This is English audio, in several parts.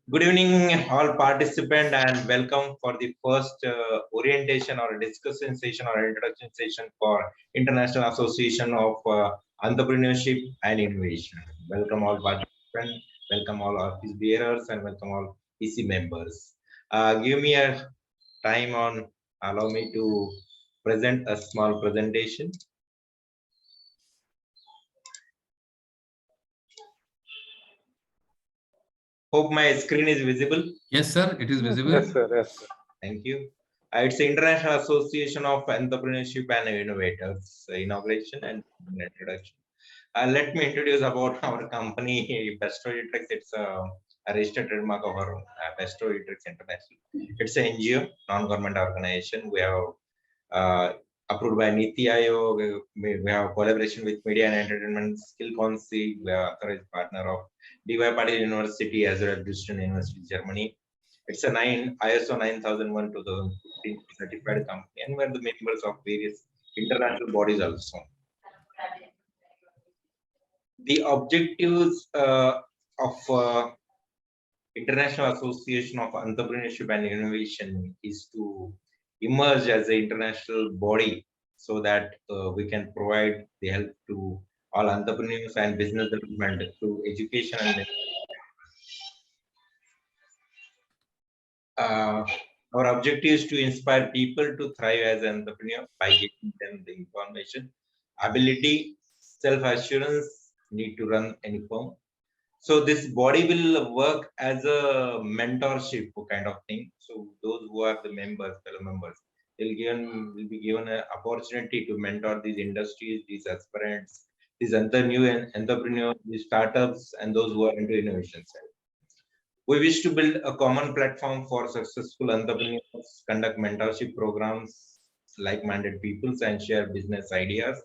Good evening, all participants, and welcome for the first orientation or discussion session or introduction session for International Association of Entrepreneurship and Innovation. Welcome all participants, welcome all office bearers, and welcome all PC members. Give me a time on allow me to present a small presentation. Hope my screen is visible. Yes, sir, it is visible. Yes, sir. Yes, sir. Thank you. It's the International Association of Entrepreneurship and Innovators inauguration and introduction. Let me introduce about our company, Besto Utrix. It's a registered trademark of our Besto Utrix International. It's an NGO, non-government organization. We have approved by Niti Aayog. We have collaboration with Media and Entertainment Skill Council. We are authorized partner of DY Patil University as well as Dresden University, Germany. It's a ISO 9001 2015 certified company, and we're the members of various international bodies also. The objectives of International Association of Entrepreneurship and Innovation is to emerge as an international body so that we can provide the help to all entrepreneurs and business development through education and our objective is to inspire people to thrive as an entrepreneur by giving them the information, ability, self-assurance, need to run any firm. So this body will work as a mentorship kind of thing. So those who are the members, fellow members, will be given an opportunity to mentor these industries, these aspirants, these new entrepreneurs, these startups, and those who are into innovation side. We wish to build a common platform for successful entrepreneurs, conduct mentorship programs, like-minded peoples, and share business ideas,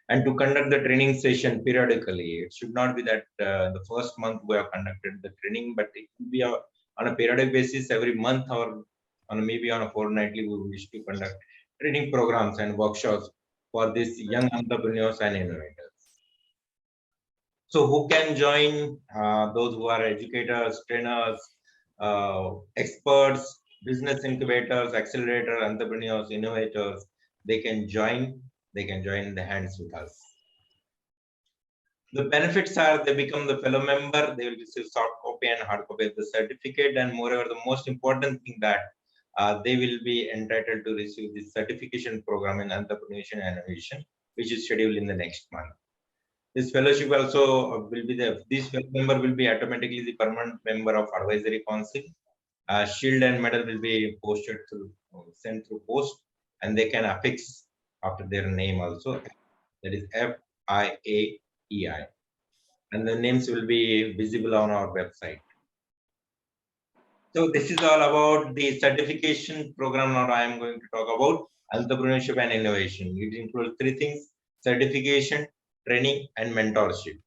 and to conduct the training session periodically. It should not be that the first month we have conducted the training, but it will be on a periodic basis every month or maybe on a fortnightly. We wish to conduct training programs and workshops for these young entrepreneurs and innovators. So who can join? Those who are educators, trainers, experts, business incubators, accelerator, entrepreneurs, innovators, they can join. They can join the hands with us. The benefits are they become the fellow member. They will receive soft copy and hard copy of the certificate, and moreover, the most important thing that they will be entitled to receive the certification program in entrepreneurship and innovation, which is scheduled in the next month. This fellowship also will be this member will be automatically the permanent member of advisory council. Shield and medal will be posted through sent through post, and they can affix after their name also. That is FIAEI, and the names will be visible on our website. So this is all about the certification program. Now I am going to talk about entrepreneurship and innovation. It includes three things: certification, training, and mentorship.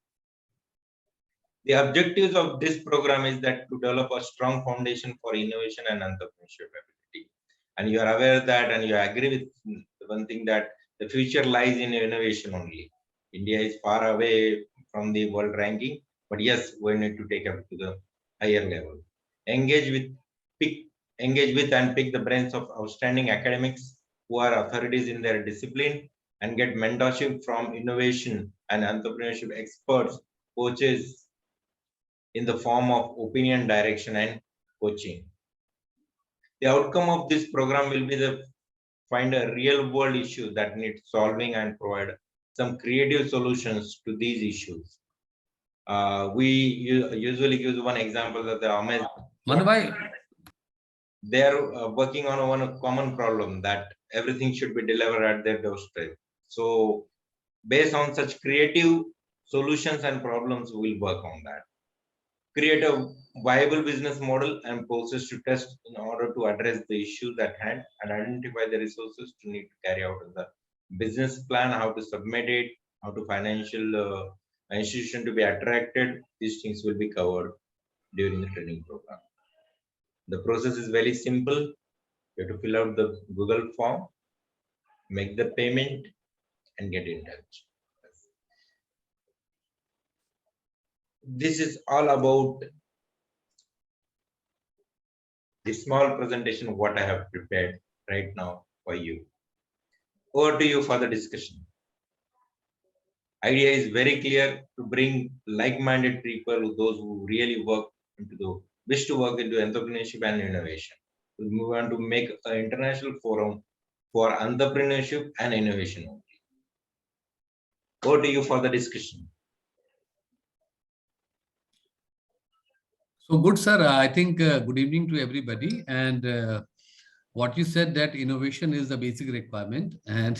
The objectives of this program is that to develop a strong foundation for innovation and entrepreneurship ability. And you are aware that, and you agree with one thing, that the future lies in innovation only. India is far away from the world ranking, but yes, we need to take up to the higher level. Engage with and pick the brains of outstanding academics who are authorities in their discipline, and get mentorship from innovation and entrepreneurship experts, coaches in the form of opinion, direction, and coaching. The outcome of this program will be to find a real world issue that needs solving and provide some creative solutions to these issues. We usually use one example that the Amazon. They are working on one common problem that everything should be delivered at their doorstep. So based on such creative solutions and problems, we'll work on that. Create a viable business model and process to test in order to address the issues at hand, and identify the resources to need to carry out the business plan, how to submit it, how to financial institution to be attracted. These things will be covered during the training program. The process is very simple. You have to fill out the Google form, make the payment, and get in touch. This is all about the small presentation what I have prepared right now for you. Over to you for the discussion. Idea is very clear to bring like-minded people, those who really wish to work into entrepreneurship and innovation. We want to make an international forum for entrepreneurship and innovation only. Over to you for the discussion. So good, sir. I think good evening to everybody. And what you said, that innovation is the basic requirement. And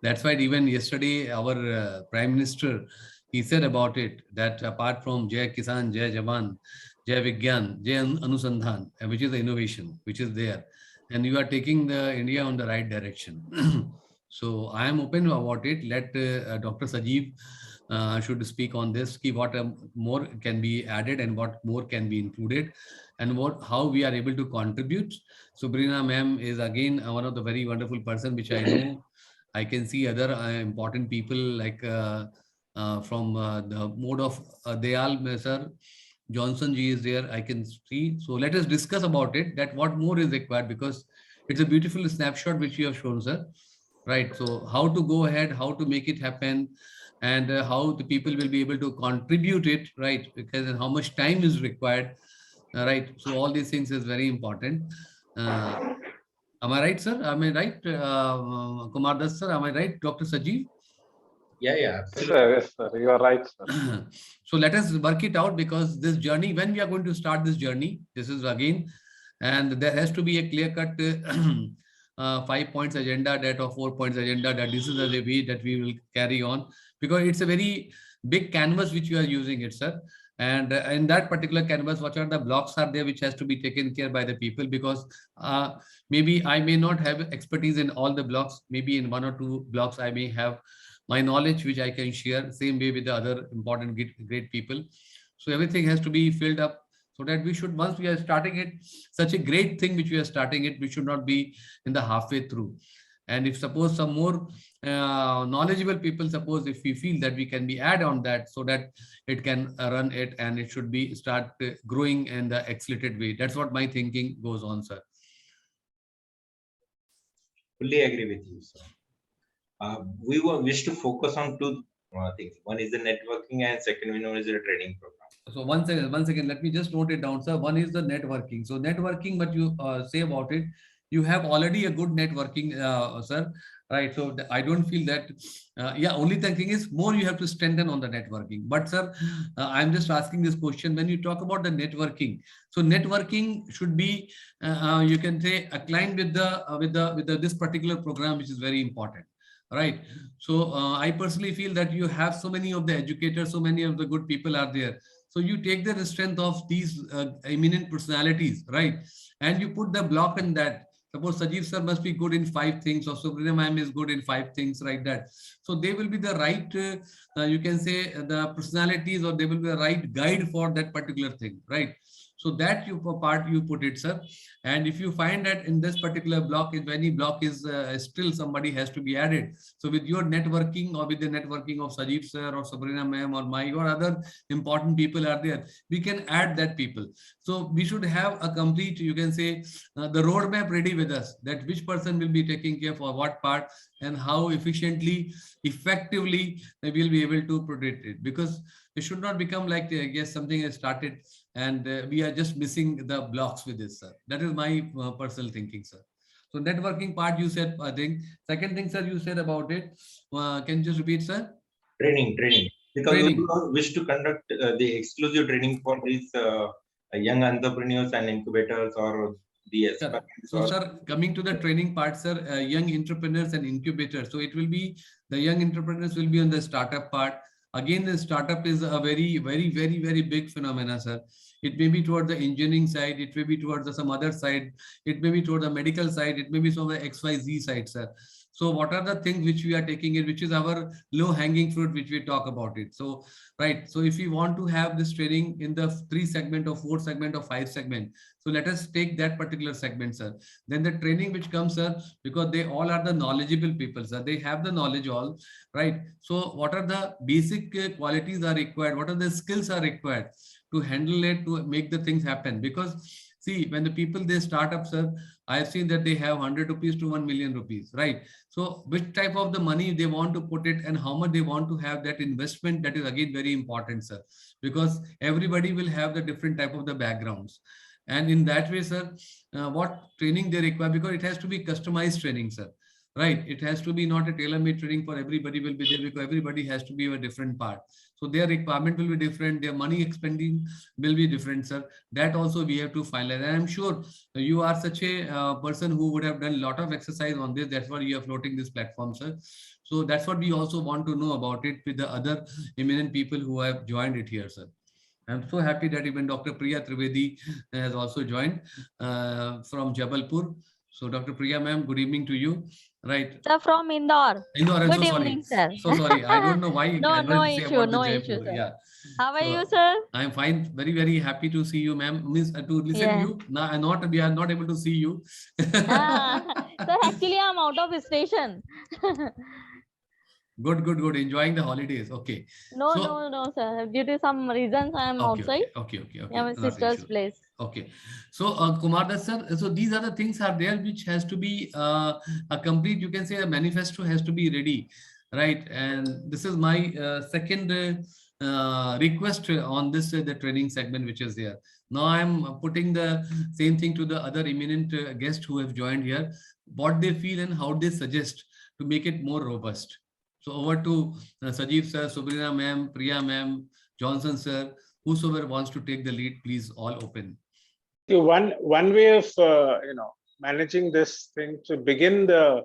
that's why even yesterday, our Prime Minister, he said about it, that apart from Jai Kisan, Jai Jawan, Jai Vigyan, Jai Anusandhan, which is the innovation, which is there. And you are taking the India on the right direction. So I am open about it. Let Dr. Sajeev should speak on this, what more can be added and what more can be included, and how we are able to contribute. Sabrina ma'am is again one of the very wonderful person which I know. I can see other important people like from the mode of Dayal sir, Johnson ji is there, I can see. So let us discuss about it, that what more is required, because it's a beautiful snapshot which you have shown, sir. Right. So how to go ahead, how to make it happen, and how the people will be able to contribute it, right? Because how much time is required, right? So all these things is very important. Am I right, sir? Am I right, Kumar Das, sir? Am I right, Dr. Sajeev? Yeah, absolutely. Yes, sir. You are right, sir. So let us work it out, because this journey, when we are going to start this journey, this is again, and there has to be a clear-cut 5 points agenda, that or 4 points agenda, that this is the way that we will carry on, because it's a very big canvas which you are using it, sir. And in that particular canvas, what are the blocks are there which has to be taken care by the people, because maybe I may not have expertise in all the blocks, maybe in 1 or 2 blocks I may have my knowledge which I can share, same way with the other important great people. So everything has to be filled up, so that we should, once we are starting it, such a great thing which we are starting it, we should not be in the halfway through. And if suppose some more knowledgeable people, suppose if we feel that we can be add on that, so that it can run it, and it should be start growing in the accelerated way. That's what my thinking goes on, sir. Fully agree with you, sir. We wish to focus on 2 things. One is the networking, and second one is the training program. So one second, let me just note it down, sir. One is the networking. So networking, what you say about it, you have already a good networking, sir, right? So I don't feel that, yeah, only the thing is more you have to strengthen on the networking. But sir, I'm just asking this question, when you talk about the networking, so networking should be, you can say, aligned with this particular program, which is very important. Right. So I personally feel that you have so many of the educators, so many of the good people are there. So you take the strength of these eminent personalities, right? And you put the block in that. Suppose Sajeev sir must be good in 5 things, or Subrina ma'am is good in 5 things, like that. So they will be the right, you can say, the personalities, or they will be the right guide for that particular thing, right? So that part you put it, sir. And if you find that in this particular block, if any block is still somebody has to be added, so with your networking, or with the networking of Sajeev sir or Sabrina ma'am or my or other important people are there, we can add that people. So we should have a complete, you can say, the roadmap ready with us, that which person will be taking care for what part, and how efficiently, effectively they will be able to protect it. Because it should not become like, I guess, something has started and we are just missing the blocks with this, sir. That is my personal thinking, sir. So networking part you said, I think. Second thing, sir, you said about it. Can you just repeat, sir? Training. Because we wish to conduct the exclusive training for these young entrepreneurs and incubators, or the aspirants. So, sir, coming to the training part, sir, young entrepreneurs and incubators. So it will be, the young entrepreneurs will be on the startup part. Again, the startup is a very, very, very, very big phenomena, sir. It may be toward the engineering side, it may be towards some other side, it may be toward the medical side, it may be from the XYZ side, sir. So what are the things which we are taking it, which is our low hanging fruit, which we talk about it. So, right. So if we want to have this training in the 3 segment or 4 segment or 5 segment, so let us take that particular segment, sir. Then the training which comes, sir, because they all are the knowledgeable people, sir. They have the knowledge all, right? So what are the basic qualities are required? What are the skills are required to handle it, to make the things happen? Because See, when the people, they start up, sir, I have seen that they have 100 rupees to 1 million rupees, right? So which type of the money they want to put it and how much they want to have that investment, that is again very important, sir, because everybody will have the different type of the backgrounds. And in that way, sir, what training they require, because it has to be customized training, sir. Right, it has to be not a tailor-made training for everybody will be there, because everybody has to be a different part. So their requirement will be different, their money expending will be different, sir. That also we have to finalize. And I'm sure you are such a person who would have done a lot of exercise on this. That's why you are floating this platform, sir. So that's what we also want to know about it with the other eminent people who have joined it here, sir. I'm so happy that even Dr. Priya Trivedi has also joined from Jabalpur. So Dr. Priya ma'am, good evening to you. Right. Sir, from Indore. Indore, I'm Good so sorry. evening, sir. So sorry. I don't know why No, I no will say issue, about the no issue, Jaipur. sir. Yeah. How are So, you, sir? I'm fine. Very, very happy to see you, ma'am. Means to listen Yeah. you. Now, we are not able to see you. Sir, actually, I'm out of station. Good, good, good. Enjoying the holidays. Okay. No, So, no, sir. Due to some reasons, I'm okay, outside. okay. Yeah, my Not an sister's issue. place. Okay. So, Kumar Das sir, so these are the things are there which has to be a complete, you can say a manifesto has to be ready, right? And this is my second request on this, the training segment which is there. Now I'm putting the same thing to the other eminent guests who have joined here, what they feel and how they suggest to make it more robust. So over to Sajeev sir, Subrina ma'am, Priya ma'am, Johnson sir, whosoever wants to take the lead, please all open. See, one way of managing this thing to begin the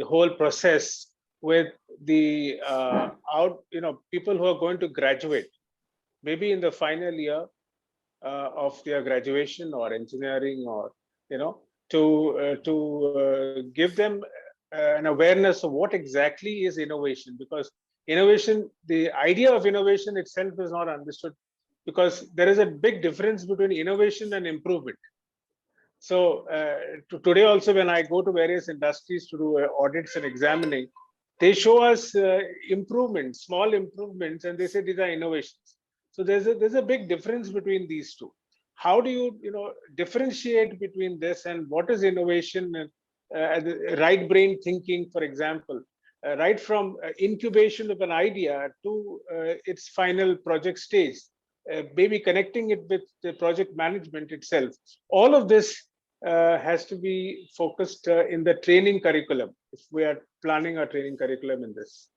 whole process with the people who are going to graduate, maybe in the final year of their graduation or engineering, or to give them an awareness of what exactly is innovation, because innovation, the idea of innovation itself is not understood, because there is a big difference between innovation and improvement. So today also, when I go to various industries to do audits and examining, they show us improvements, small improvements, and they say these are innovations. So there's a big difference between these two. How do you differentiate between this and what is innovation? Right brain thinking, for example, right from incubation of an idea to its final project stage, maybe connecting it with the project management itself. All of this has to be focused in the training curriculum, if we are planning our training curriculum in this.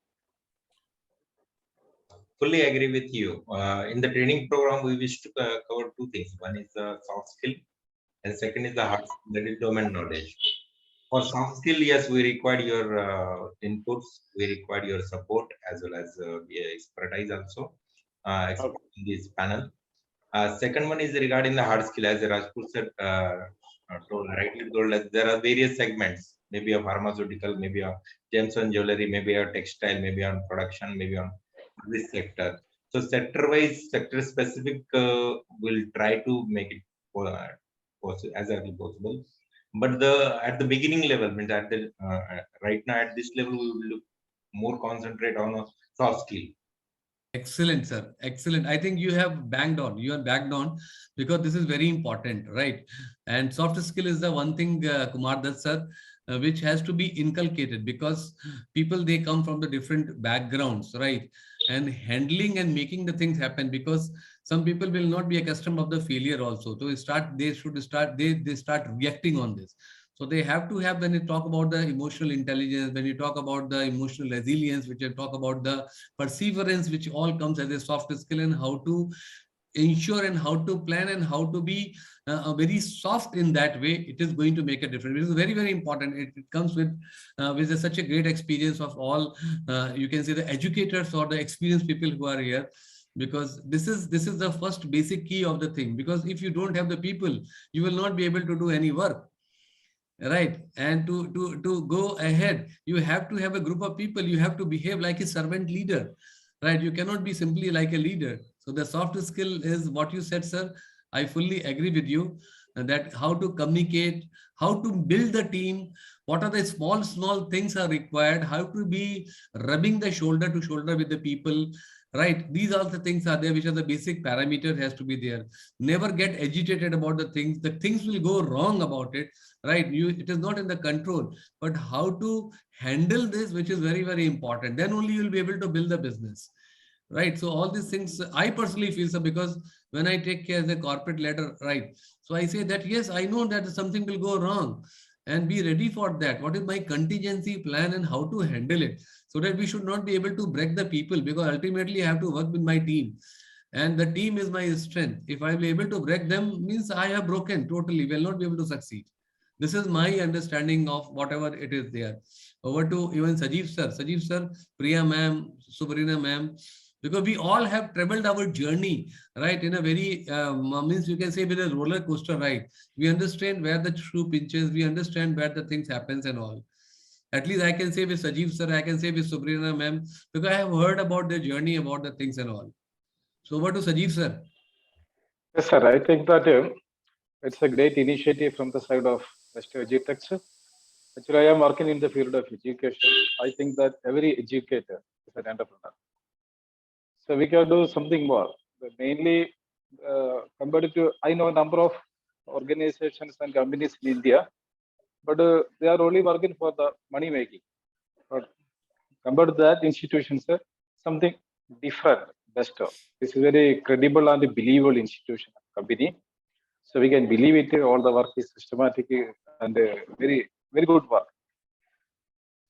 Fully agree with you. In the training program, we wish to cover two things. One is the soft skill, and second is the hard skill, that is domain knowledge. For soft skill, yes, we require your inputs, we require your support as well as expertise also in this panel. Second one is regarding the hard skill, as Rajput said, rightly told us, there are various segments, maybe a pharmaceutical, maybe a gems and jewelry, maybe a textile, maybe on production, maybe on this sector. So sector-wise, sector-specific, we'll try to make it as early possible. But at the beginning level, means at the right now at this level, we will look more concentrate on a soft skill. Excellent, sir. Excellent. I think you have banged on. You are banged on because this is very important, right? And soft skill is the one thing, Kumar Das sir, which has to be inculcated, because people, they come from the different backgrounds, right? And handling and making the things happen, because some people will not be accustomed of the failure also. So they start reacting on this. So they have to have, when you talk about the emotional intelligence, when you talk about the emotional resilience, which you talk about the perseverance, which all comes as a soft skill, and how to ensure and how to plan and how to be very soft in that way, it is going to make a difference. It is very, very important. It comes with such a great experience of all, you can say the educators or the experienced people who are here, because this is the first basic key of the thing. Because if you don't have the people, you will not be able to do any work. Right. And to go ahead, you have to have a group of people. You have to behave like a servant leader, right? You cannot be simply like a leader. So the soft skill is what you said, sir. I fully agree with you that how to communicate, how to build the team, what are the small things are required, how to be rubbing the shoulder to shoulder with the people, right? These are the things are there, which are the basic parameter has to be there. Never get agitated about the things. The things will go wrong about it, right? It is not in the control, but how to handle this, which is very, very important. Then only you will be able to build the business. Right. So all these things I personally feel so, because when I take care as a corporate leader, right? So I say that, yes, I know that something will go wrong and be ready for that. What is my contingency plan and how to handle it, so that we should not be able to break the people, because ultimately I have to work with my team and the team is my strength. If I will be able to break them, means I have broken totally, will not be able to succeed. This is my understanding of whatever it is there. Over to even Sajeev sir. Sajeev sir, Priya ma'am, Subrina ma'am, because we all have traveled our journey, right, in a very means you can say with a roller coaster ride. We understand where the shoe pinches, we understand where the things happens and all. At least I can say with Sajeev sir, I can say with Subrina ma'am, because I have heard about their journey, about the things and all. So over to Sajeev sir. Yes, sir. I think that it's a great initiative from the side of Mr. Agitex. Actually, I am working in the field of education. I think that every educator is an entrepreneur. So we can do something more. But mainly, compared to, I know a number of organizations and companies in India, but they are only working for the money making. But compared to that institutions, something different, better. This is very credible and believable institution company. So we can believe it. All the work is systematic and very, very good work.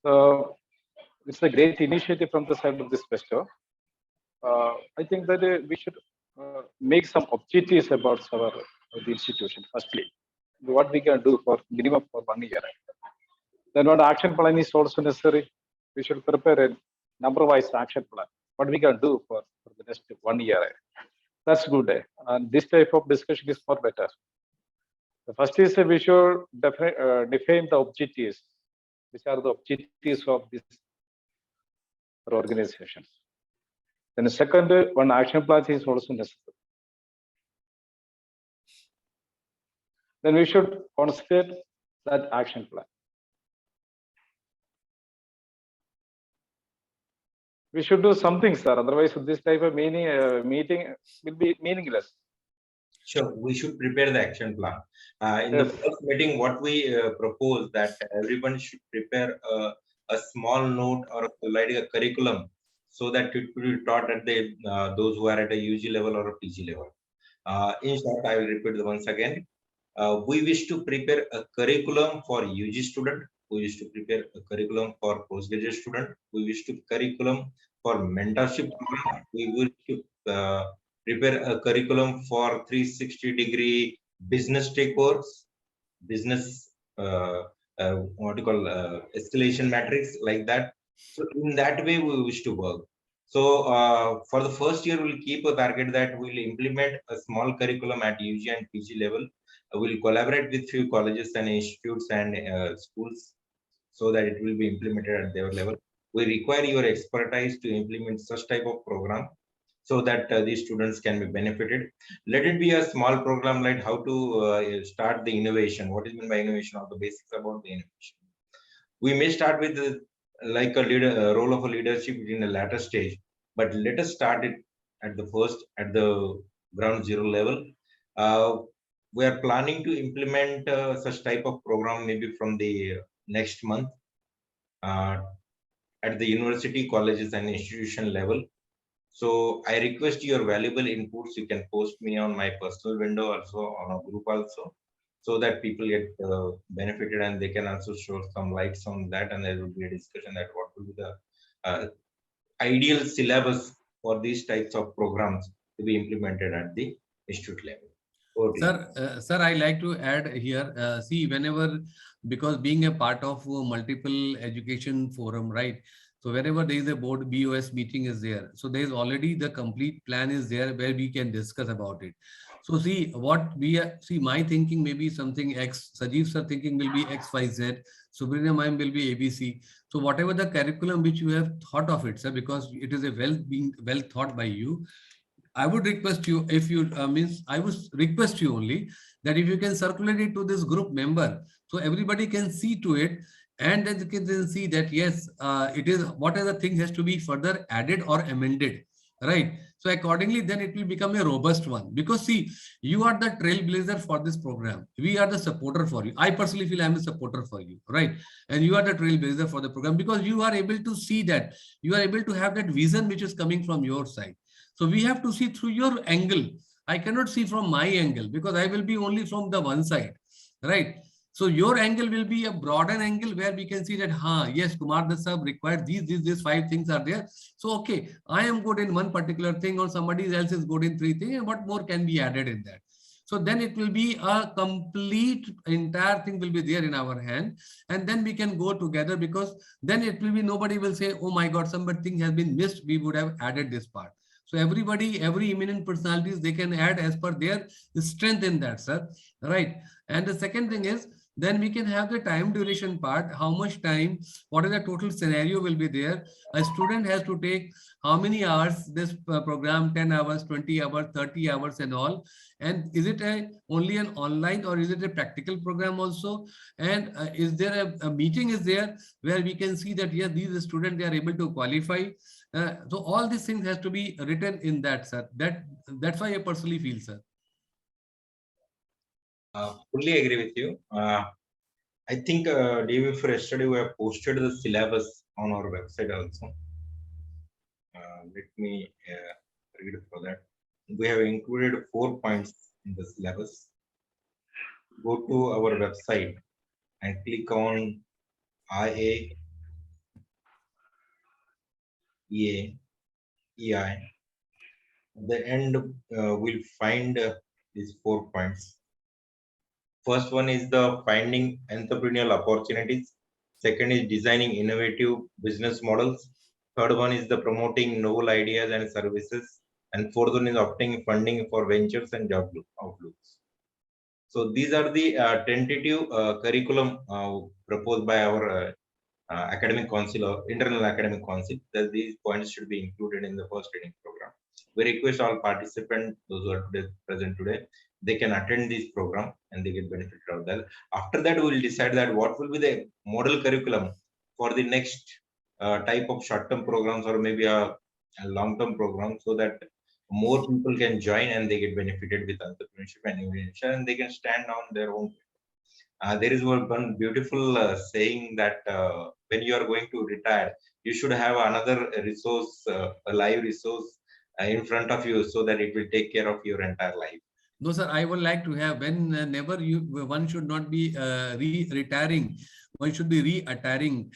So it's a great initiative from the side of this investor. I think that we should make some objectives about our the institution. Firstly, what we can do for minimum for 1 year. Then what action plan is also necessary. We should prepare a number-wise action plan. What we can do for the next 1 year. That's good. And this type of discussion is more better. The first is we should define the objectives. Which are the objectives of this organizations. Then the second, one action plan is also necessary. Then we should consider that action plan. We should do something, sir. Otherwise, this type of meeting will be meaningless. Sure, we should prepare the action plan. In Yes. the first meeting, what we propose that everyone should prepare a small note or like a curriculum, so that it will be taught at the those who are at a UG level or a PG level. In short, I will repeat once again. We wish to prepare a curriculum for UG student. We wish to prepare a curriculum for postgraduate student. We wish to curriculum for mentorship program. We wish to prepare a curriculum for 360-degree business take course, business what you call escalation matrix, like that. So in that way, we wish to work. So for the first year, we'll keep a target that we'll implement a small curriculum at UG and PG level. We'll collaborate with few colleges and institutes and schools, so that it will be implemented at their level. We require your expertise to implement such type of program, so that these students can be benefited. Let it be a small program, like how to start the innovation. What is meant by innovation, or the basics about the innovation. We may start with like a leader role of a leadership in a later stage, but let us start it at the first, at the ground zero level. We are planning to implement such type of program maybe from the next month uh, at the university, colleges and institution level. So I request your valuable inputs. You can post me on my personal window, also on a group also, so that people get benefited, and they can also show some lights on that, and there will be a discussion that what will be the uh, ideal syllabus for these types of programs to be implemented at the institute level. Over to you. Sir, I like to add here. See, whenever, because being a part of multiple education forum, right? So whenever there is a board BOS meeting is there, so there is already the complete plan is there where we can discuss about it. So see what we are, see my thinking may be something X, Sajeev sir thinking will be X, Y, Z, Subrina ma'am will be ABC. So whatever the curriculum which you have thought of it, sir, because it is a well thought by you, I would request you, if you I would request you only that if you can circulate it to this group member, so everybody can see to it, and then you can see that yes, it is what other thing has to be further added or amended, right? So accordingly, then it will become a robust one, because see, you are the trailblazer for this program. We are the supporter for you. I personally feel I'm a supporter for you, right? And you are the trailblazer for the program, because you are able to see that, you are able to have that vision which is coming from your side. So we have to see through your angle. I cannot see from my angle, because I will be only from the one side, right? So your angle will be a broader angle where we can see that, yes, Kumar Das sir required these 5 things are there. So, okay, I am good in one particular thing, or somebody else is good in 3 things, and what more can be added in that? So then it will be a complete entire thing will be there in our hand, and then we can go together, because then it will be, nobody will say, oh my God, something has been missed, we would have added this part. So everybody, every eminent personalities, they can add as per their strength in that, sir, right? And the second thing is, then we can have the time duration part, how much time, what is the total scenario will be there. A student has to take how many hours this program, 10 hours, 20 hours, 30 hours and all. And is it only an online, or is it a practical program also? And is there a meeting is there where we can see that, yes, these students, they are able to qualify. So all these things has to be written in that, sir. That's why I personally feel, sir. Fully agree with you. I think day before yesterday we have posted the syllabus on our website also. Let me read for that. We have included 4 points in the syllabus. Go to our website and click on IA, EA, EI. At the end, we'll find these 4 points. First one is the finding entrepreneurial opportunities. Second is designing innovative business models. Third one is the promoting novel ideas and services. And fourth one is obtaining funding for ventures and job outlooks. So these are the tentative curriculum proposed by our academic council or internal academic council, that these points should be included in the first training program. We request all participants, those who are present today, they can attend this program and they get benefit out of that. After that, we will decide that what will be the model curriculum for the next type of short-term programs, or maybe a long-term program, so that more people can join and they get benefited with entrepreneurship and innovation, and they can stand on their own. There is one beautiful saying that when you are going to retire, you should have another resource, a live resource in front of you, so that it will take care of your entire life. No, sir, I would like to have, whenever one should not be retiring, one should be re-attiring,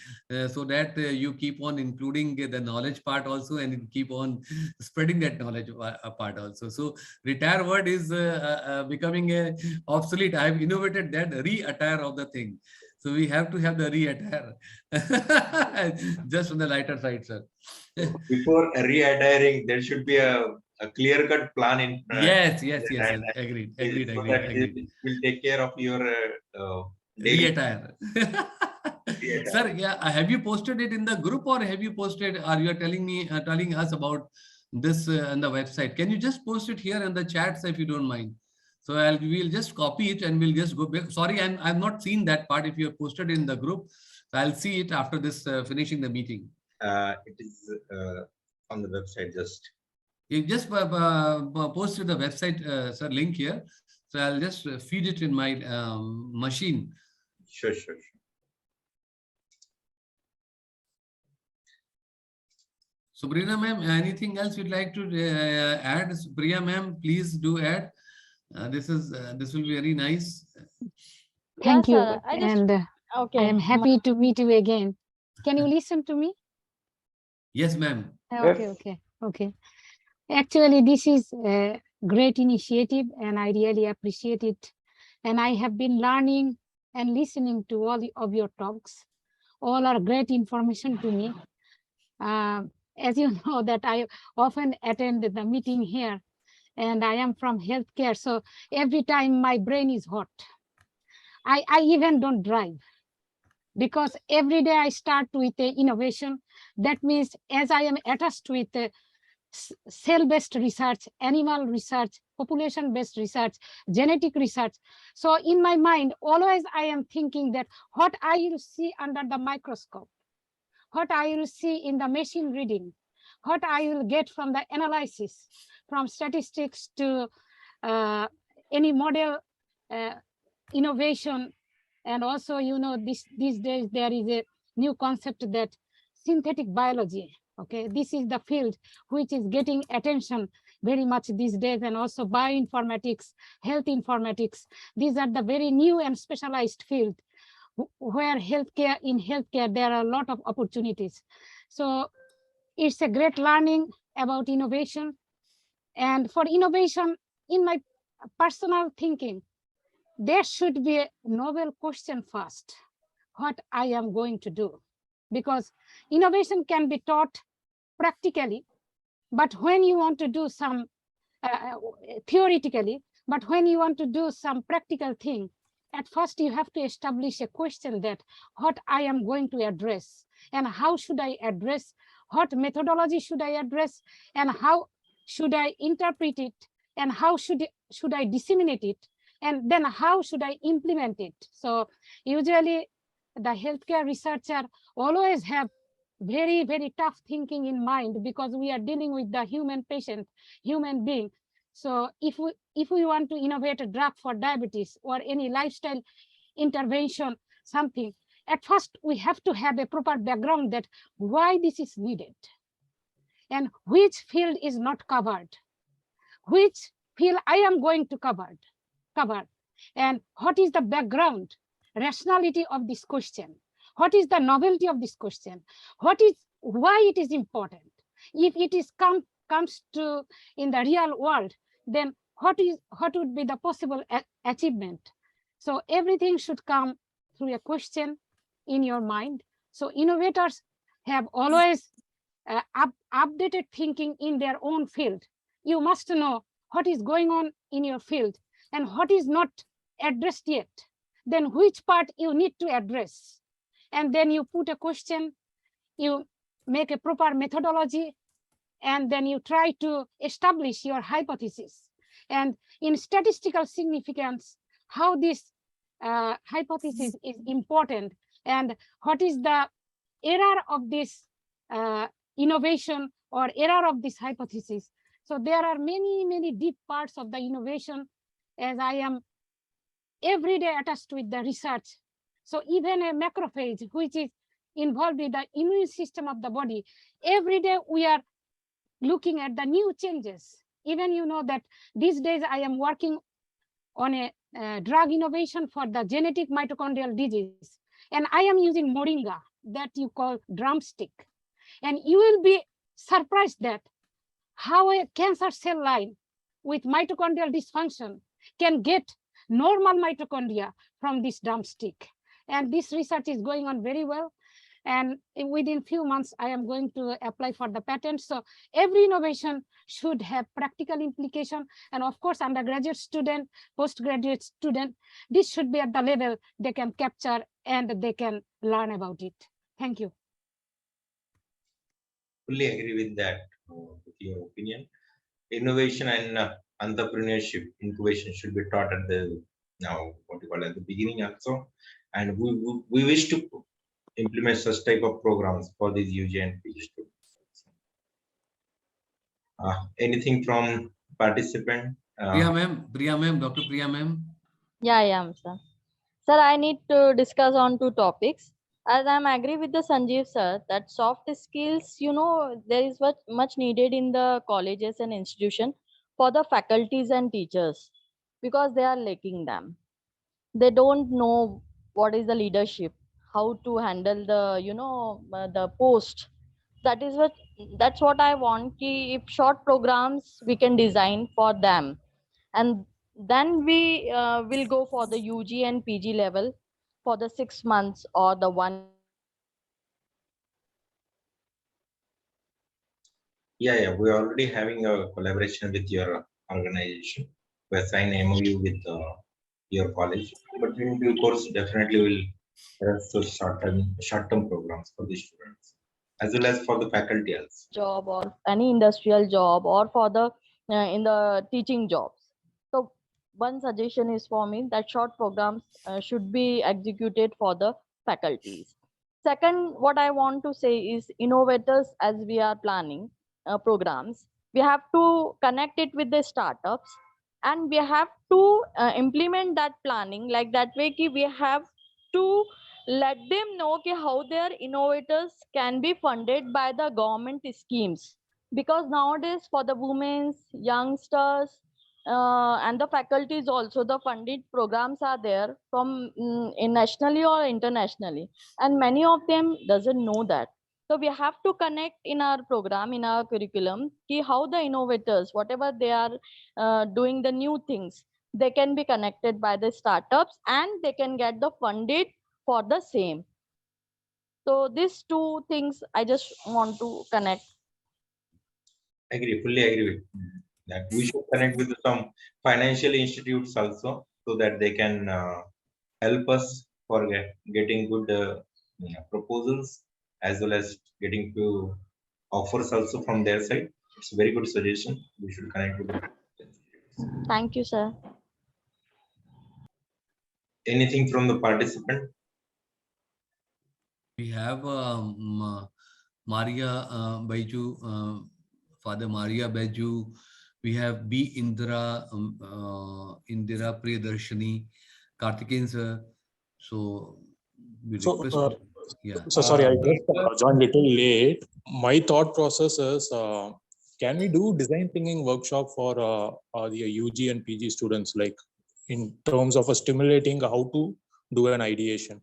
so that you keep on including the knowledge part also, and keep on spreading that knowledge part also. So retire word is becoming obsolete. I have innovated that re-attire of the thing. So we have to have the re-attire. Just on the lighter side, sir. Before re-attiring, there should be a clear-cut plan in front. Yes. Agreed. So that it will take care of your daily Re-attire. Sir, yeah, have you posted it in the group, or have you posted, or you are telling us about this on the website? Can you just post it here in the chats if you don't mind? So we'll just copy it and we'll just go back. Sorry, I've not seen that part. If you have posted in the group, so I'll see it after this finishing the meeting. it is on the website just. You just posted the website, sir, link here. So I'll just feed it in my machine. Sure. So, Priya ma'am, anything else you'd like to add? Priya ma'am, please do add. This will be very nice. Yes, Thank you. sir. And Okay. I am happy to meet you again. Can you listen to me? Yes, ma'am. Okay. Actually, this is a great initiative and I really appreciate it. And I have been learning and listening to all of your talks. All are great information to me. As you know that I often attend the meeting here, and I am from healthcare. So every time my brain is hot. I even don't drive, because every day I start with the innovation. That means as I am attached with the cell-based research, animal research, population-based research, genetic research. So in my mind, always I am thinking that what I will see under the microscope, what I will see in the machine reading, what I will get from the analysis, from statistics to any model innovation. And also, these days there is a new concept that synthetic biology. Okay, this is the field which is getting attention very much these days, and also bioinformatics, health informatics. These are the very new and specialized field where in healthcare, there are a lot of opportunities. So it's a great learning about innovation. And for innovation, in my personal thinking, there should be a novel question first, what I am going to do. Because innovation can be taught practically, but when you want to do some theoretically, but when you want to do some practical thing, at first you have to establish a question that what I am going to address, and how should I address, what methodology should I address, and how should I interpret it, and how should I disseminate it, and then how should I implement it. So usually the healthcare researcher always have very, very tough thinking in mind, because we are dealing with the human patient, human being. So if we want to innovate a drug for diabetes or any lifestyle intervention, something, at first we have to have a proper background that why this is needed, and which field is not covered, which field I am going to cover, and what is the background, rationality of this question, what is the novelty of this question, why it is important. If it is comes to in the real world, then what would be the possible achievement. So everything should come through a question in your mind. So innovators have always updated thinking in their own field. You must know what is going on in your field and what is not addressed yet, then which part you need to address. And then you put a question, you make a proper methodology, and then you try to establish your hypothesis. And in statistical significance, how this hypothesis is important, and what is the error of this innovation or error of this hypothesis. So there are many, many deep parts of the innovation, as I am every day attached with the research. So even a macrophage, which is involved in the immune system of the body, every day we are looking at the new changes. Even that these days I am working on a drug innovation for the genetic mitochondrial disease, and I am using moringa that you call drumstick. And you will be surprised that how a cancer cell line with mitochondrial dysfunction can get normal mitochondria from this drumstick. And this research is going on very well. And within few months, I am going to apply for the patent. So every innovation should have practical implication. And of course, undergraduate student, postgraduate student, this should be at the level they can capture and they can learn about it. Thank you. Fully agree with that, with your opinion. Innovation and entrepreneurship, incubation should be taught at the at the beginning also. And we wish to implement such type of programs for these UG and PG students. Anything from participant? Priya ma'am, Dr. Priya ma'am. Yeah, sir. Sir, I need to discuss on two topics. As I'm agree with the Sanjeev sir that soft skills, there is much needed in the colleges and institution for the faculties and teachers, because they are lacking them. They don't know what is the leadership, how to handle the the post. That's what I want. If short programs we can design for them, and then we will go for the UG and PG level for the 6 months or the 1 year. Yeah, we're already having a collaboration with your organization. We signed MOU with your college, but in due course, definitely will have so short-term programs for the students as well as for the faculty also. Job or any industrial job, or for the in the teaching jobs. So one suggestion is for me that short programs should be executed for the faculties. Second, what I want to say is innovators, as we are planning, programs, we have to connect it with the startups, and we have to implement that planning like that way ki we have to let them know ki how their innovators can be funded by the government schemes, because nowadays for the women's youngsters and the faculties also, the funded programs are there from in nationally or internationally, and many of them doesn't know that. So we have to connect in our program, in our curriculum, ki how the innovators, whatever they are doing the new things, they can be connected by the startups and they can get the funded for the same. So these two things I just want to connect. Agree, fully agree with that. We should connect with some financial institutes also so that they can help us for getting good proposals as well as getting to offers also from their side. It's a very good suggestion. We should connect with them. Thank you, sir. Anything from the participant? We have Maria Baiju, Father Maria Baiju. We have B. Indira Priyadarshini, Karthikeyan sir. So we So, request. Yeah. so sorry, I just joined little late. My thought process is, can we do design thinking workshop for the UG and PG students, like in terms of stimulating how to do an ideation?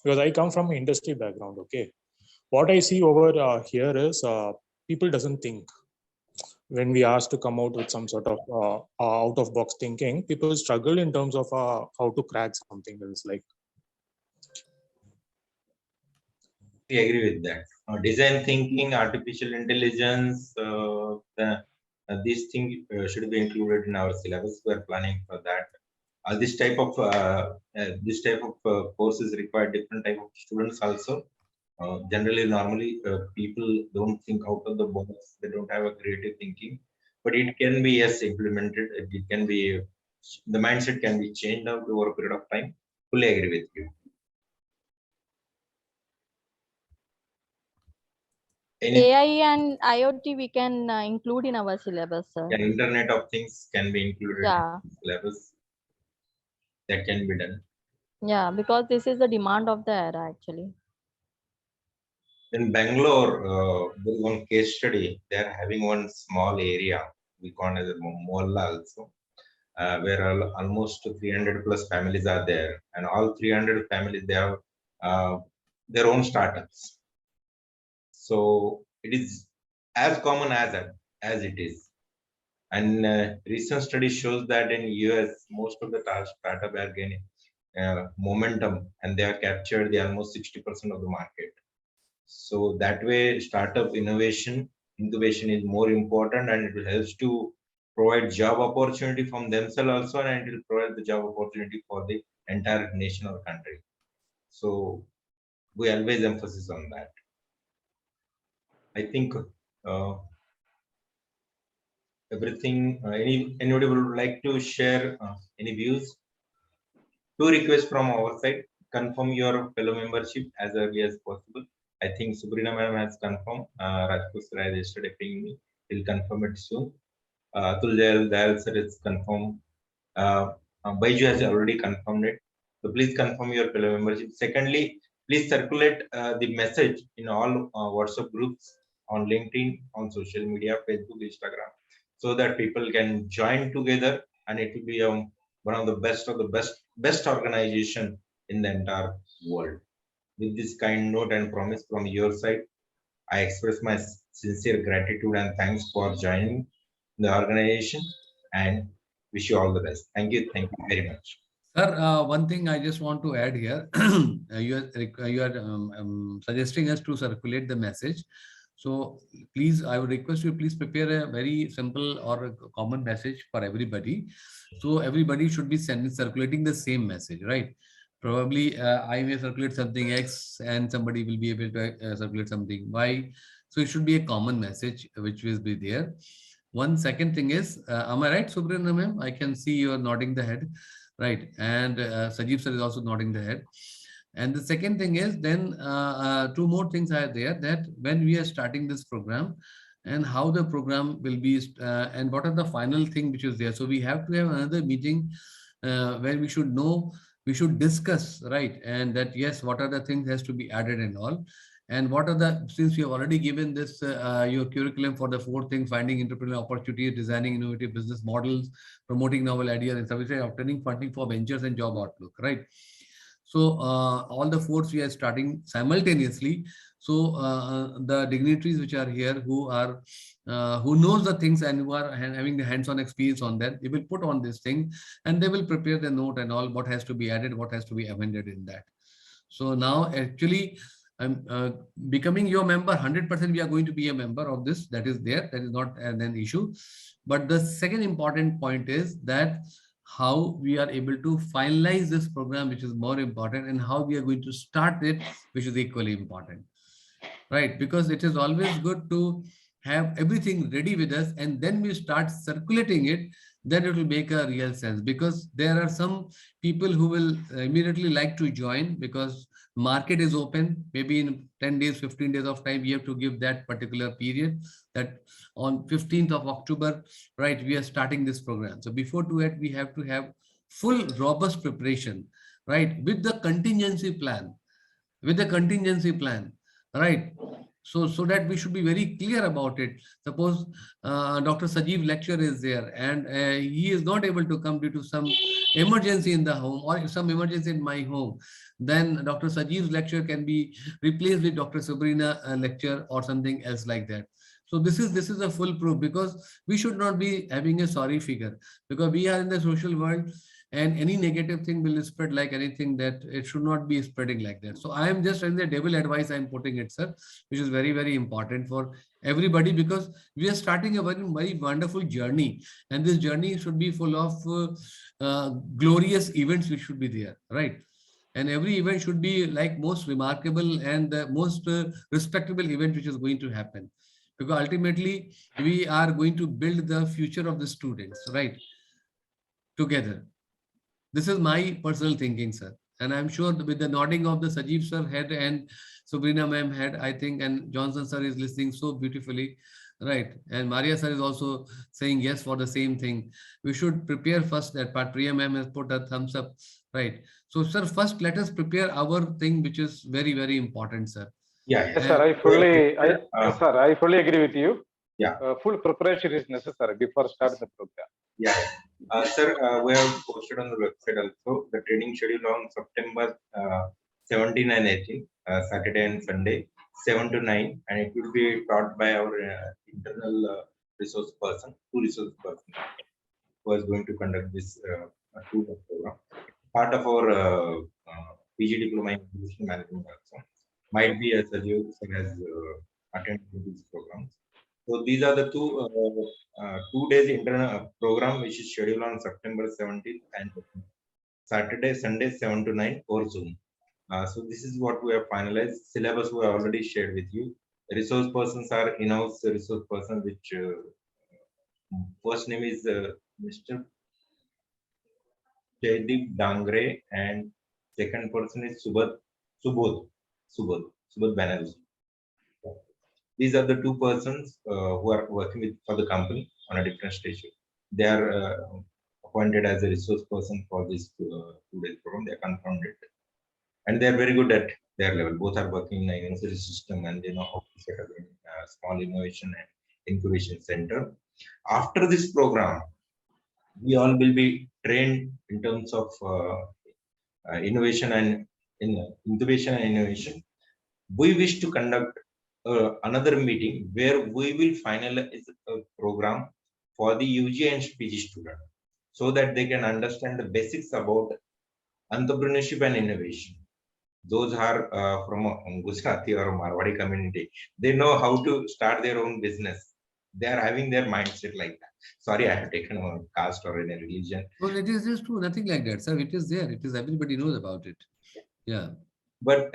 Because I come from an industry background. Okay, what I see over here is people doesn't think. When we ask to come out with some sort of out of box thinking, people struggle in terms of how to crack something else. Like, We agree with that. Design thinking, artificial intelligence, these things should be included in our syllabus. We are planning for that. This type of courses require different type of students also. Generally, normally, people don't think out of the box. They don't have a creative thinking, but it can be yes implemented. It can be the mindset can be changed out over a period of time. Fully agree with you. AI and IoT we can include in our syllabus, sir. Yeah, Internet of Things can be included Yeah, in syllabus. That can be done. yeah, because this is the demand of the era actually. In Bangalore, there is one case study. They are having one small area we call as a mohalla also, where almost 300 plus families are there, and all 300 families they have their own startups. So it is as common as it is. And recent study shows that in US, most of the startup are gaining momentum, and they have captured the almost 60% of the market. So that way, startup incubation is more important, and it will help to provide job opportunity from themselves also, and it will provide the job opportunity for the entire nation or country. So we always emphasis on that. I think everything. Anybody would like to share any views? Two requests from our side: confirm your fellow membership as early as possible. I think Subrina ma'am has confirmed. Rajput sir has yesterday pinged me. He'll confirm it soon. Atul Dayal sir is confirmed. Baiju has already confirmed it. So please confirm your fellow membership. Secondly, please circulate the message in all WhatsApp groups, on LinkedIn, on social media, Facebook, Instagram, so that people can join together, and it will be one of the best organization in the entire world. With this kind note and promise from your side, I express my sincere gratitude and thanks for joining the organization, and wish you all the best. Thank you very much. Sir, one thing I just want to add here, you are suggesting us to circulate the message. So please, I would request you please prepare a very simple or a common message for everybody. So everybody should be circulating the same message, right? Probably I may circulate something X and somebody will be able to circulate something Y. So it should be a common message which will be there. One second thing is, am I right, Subrina ma'am? I can see you are nodding the head. Right, and Sajeev sir is also nodding the head. And the second thing is then two more things are there, that when we are starting this program, and how the program will be, and what are the final thing which is there. So we have to have another meeting where we should know, we should discuss, right? And that, yes, what are the things has to be added and all. And what are the, since you have already given this, your curriculum for the 4 things: finding entrepreneurial opportunities, designing innovative business models, promoting novel ideas and services, obtaining funding for ventures and job outlook, right? So all the 4s we are starting simultaneously. So the dignitaries which are here, who are who knows the things and who are having the hands-on experience on that, they will put on this thing and they will prepare the note and all, what has to be added, what has to be amended in that. So now actually I'm becoming your member 100%. We are going to be a member of this. That is there. That is not an issue. But the second important point is that how we are able to finalize this program, which is more important, and how we are going to start it, which is equally important, right? Because it is always good to have everything ready with us, and then we start circulating it, then it will make a real sense. Because there are some people who will immediately like to join, because market is open. Maybe in 10 days, 15 days of time, we have to give that particular period, that on 15th of October, right, we are starting this program. So before to it, we have to have full robust preparation, right, with the contingency plan, right? So that we should be very clear about it. Suppose Dr. Sajeev lecture is there, and he is not able to come due to some emergency in the home, or some emergency in my home, then Dr. Sajeev's lecture can be replaced with Dr. Sabrina lecture or something else like that. So this is a full proof, because we should not be having a sorry figure, because we are in the social world, and any negative thing will spread like anything, that it should not be spreading like that. So I am just in the devil advice I am putting it, sir, which is very, very important for everybody, because we are starting a very, very wonderful journey, and this journey should be full of glorious events which should be there, right? And every event should be like most remarkable and the most respectable event which is going to happen, because ultimately we are going to build the future of the students, right, together. This is my personal thinking, sir. And I'm sure with the nodding of the Sajeev sir head and Sabrina ma'am head, I think, and Johnson sir is listening so beautifully, right? And Maria sir is also saying yes for the same thing. We should prepare first that part. Priya ma'am has put a thumbs up, right? So, sir, first let us prepare our thing, which is very, very important, sir. Yeah, Yes, sir. I fully agree with you. Yeah. Full preparation is necessary before start the program. Yeah. Sir, we have posted on the website also the training schedule on September 17 and 18, Saturday and Sunday, 7 to 9, and it will be taught by our internal resource person, 2 resource persons, who is going to conduct this 2-day program. Part of our PG diploma in education management also. Might be as Sajeev sir has attended these programs. So these are the 2 days internal program, which is scheduled on September 17th and Saturday, Sunday, 7 to 9 or Zoom. So this is what we have finalized. Syllabus we have already shared with you. The resource persons are in-house resource person, which first name is Mr. Jaydeep Dangre, and second person is Subodh Banerjee. These are the 2 persons who are working with for the company on a different station. They are appointed as a resource person for this 2-day program. They are confirmed it, and they are very good at their level. Both are working in the university system, and they know how to set up a small innovation and incubation center. After this program, we all will be trained in terms of innovation and incubation and innovation. We wish to conduct another meeting where we will finalize a program for the UG and PG student, so that they can understand the basics about entrepreneurship and innovation. Those are from Gujarati or Marwadi community. They know how to start their own business. They are having their mindset like that. Sorry, I have taken a caste or any religion. Well, it is just true. Nothing like that, sir. It is there. It is, everybody knows about it. Yeah. But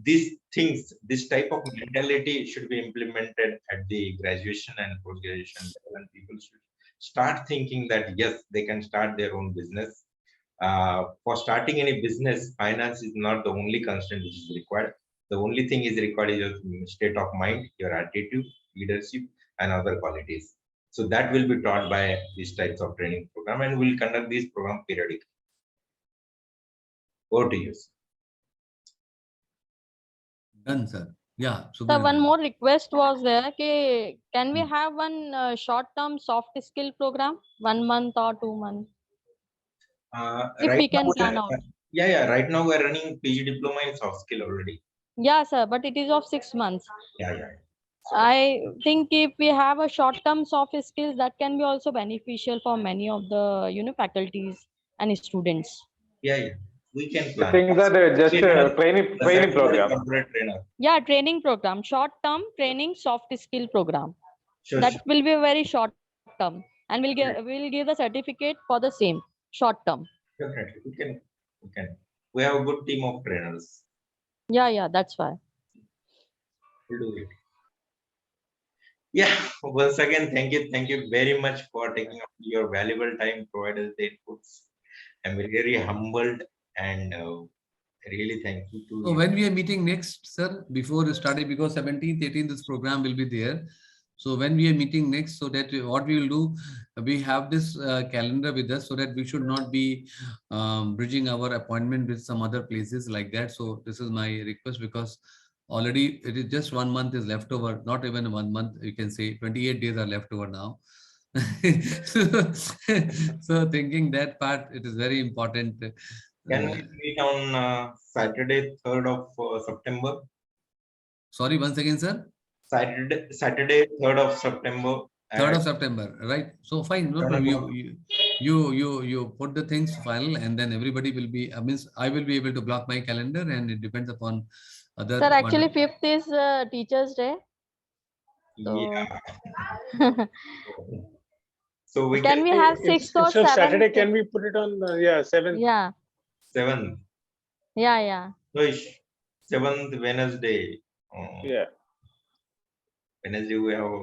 these things, this type of mentality should be implemented at the graduation and post-graduation level, and people should start thinking that yes, they can start their own business. For starting any business, finance is not the only constant which is required. The only thing is required is your state of mind, your attitude, leadership, and other qualities. So that will be taught by these types of training program, and we'll conduct these program periodically. Over to you, sir. Done, sir. Yeah. So Subramanian one ma'am. more request was there. Can we have one short-term soft skill program, 1 month or 2 months, if Right we now, can plan out? yeah. Right now, we're running PG diploma in soft skill already. Yeah, sir, but it is of 6 months. Yeah. I think if we have a short-term soft skills, that can be also beneficial for many of the faculties and students. Yeah. We can I plan. think that just a training program. Corporate trainer. Yeah, training program, short-term training soft skill program. Sure. That will be very short-term, and we'll give the certificate for the same short-term. Definitely. We can. We have a good team of trainers. Yeah, that's why. We'll do it. Yeah, once again, thank you very much for taking up your valuable time, provided the inputs. I'm very humbled and really thank you to So you. when we are meeting next, sir, before starting, because 17th, 18th, this program will be there. So when we are meeting next, so that what we will do, we have this calendar with us, so that we should not be bridging our appointment with some other places like that. So this is my request, because already it is just 1 month is left over, not even 1 month, you can say 28 days are left over now. So thinking that part, it is very important. Can we meet on Saturday, 3rd of September? Sorry, once again, sir. Saturday, 3rd of September. 3rd of September, right? So fine, no problem. You put the things final, and then everybody will be. I mean, I will be able to block my calendar, and it depends upon other. Sir, actually 5th is Teachers' Day. Yeah. So So we can we have 6th or Instead of 7th? Saturday, can we put it on 7th? Yeah. 7th. Yeah. So 7th Wednesday. Yeah. Wednesday we have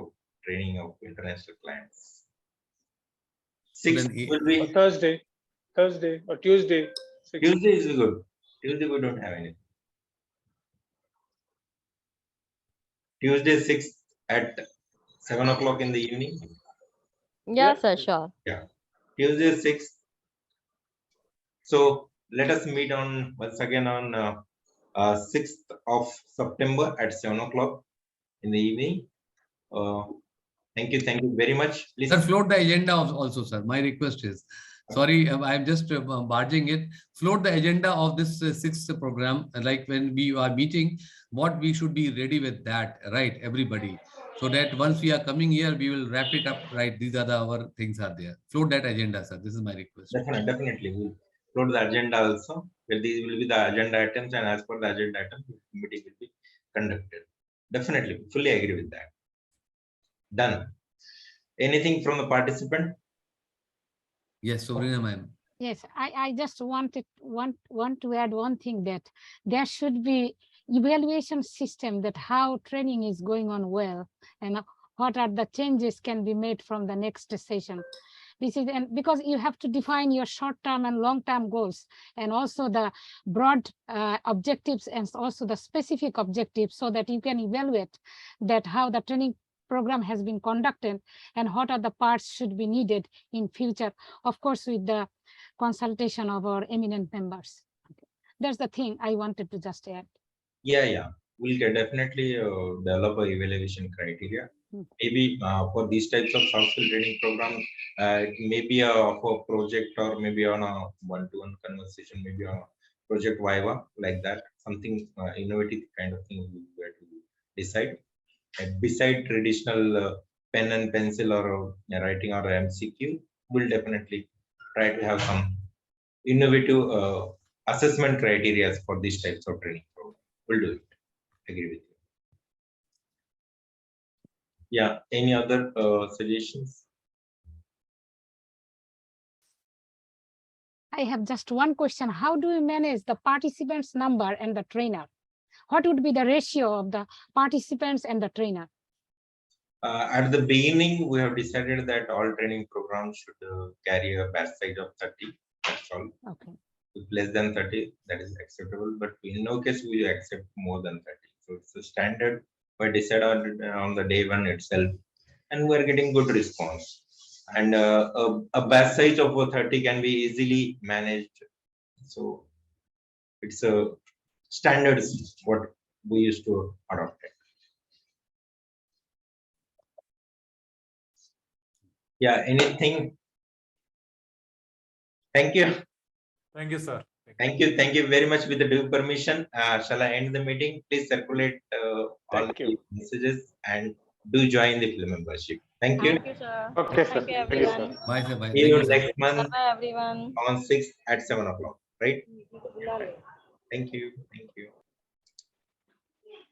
training of international clients. Then 6th will be Or Thursday or Tuesday. 6th. Tuesday is good. Tuesday we don't have anything. Tuesday 6th at 7 o'clock in the evening. Yeah, sir, sure. Tuesday 6th. So let us meet on once again on 6th of September at 7 o'clock in the evening. Thank you very much. Please. Sir, float the agenda also, sir. My request is, sorry, I'm just barging it. Float the agenda of this 6th program, like when we are meeting, what we should be ready with that, right? Everybody. So that once we are coming here, we will wrap it up, right? These are our things are there. Float that agenda, sir. This is my request. Definitely. We'll float the agenda also. Well, these will be the agenda items, and as per the agenda items, the meeting will be conducted. Definitely, fully agree with that. Done. Anything from the participant? Yes, Sabrina ma'am. Yes, I just want to add one thing, that there should be evaluation system, that how training is going on well, and what are the changes can be made from the next session. This is, and because you have to define your short-term and long-term goals, and also the broad objectives, and also the specific objectives, so that you can evaluate that how the training program has been conducted and what are the parts should be needed in future, of course with the consultation of our eminent members. That's the thing I wanted to just add. Yeah. We'll definitely develop a evaluation criteria. Maybe for these types of soft skill training programs, maybe for a project, or maybe on a one-to-one conversation, maybe on a project viva, like that, something innovative kind of thing we were to decide. And beside traditional pen and pencil or writing or MCQ, we'll definitely try to have some innovative assessment criteria for these types of training programs. We'll do it. Agree with you. Yeah. Any other suggestions? I have just one question. How do you manage the participants number and the trainer? What would be the ratio of the participants and the trainer? At the beginning, we have decided that all training programs should carry a batch size of 30. That's all. Okay. If less than 30, that is acceptable. But in no case we accept more than 30. So it's a standard. We decide on the day one itself. and we're getting good response. And a batch size of 30 can be easily managed. So it's a standards what we used to adopt it. Yeah, anything? Thank you. Thank you, sir. Thank you very much. With the due permission, shall I end the meeting? Please circulate all Thank the you. messages and do join the film membership. Thank you. Thank you, sir. Okay, sir. Thank you, Thank you, sir. everyone. Bye, sir. Bye. See Thank you you, sir. next month Bye, everyone. on 6th at 7 o'clock. Right? Thank you. Thank you.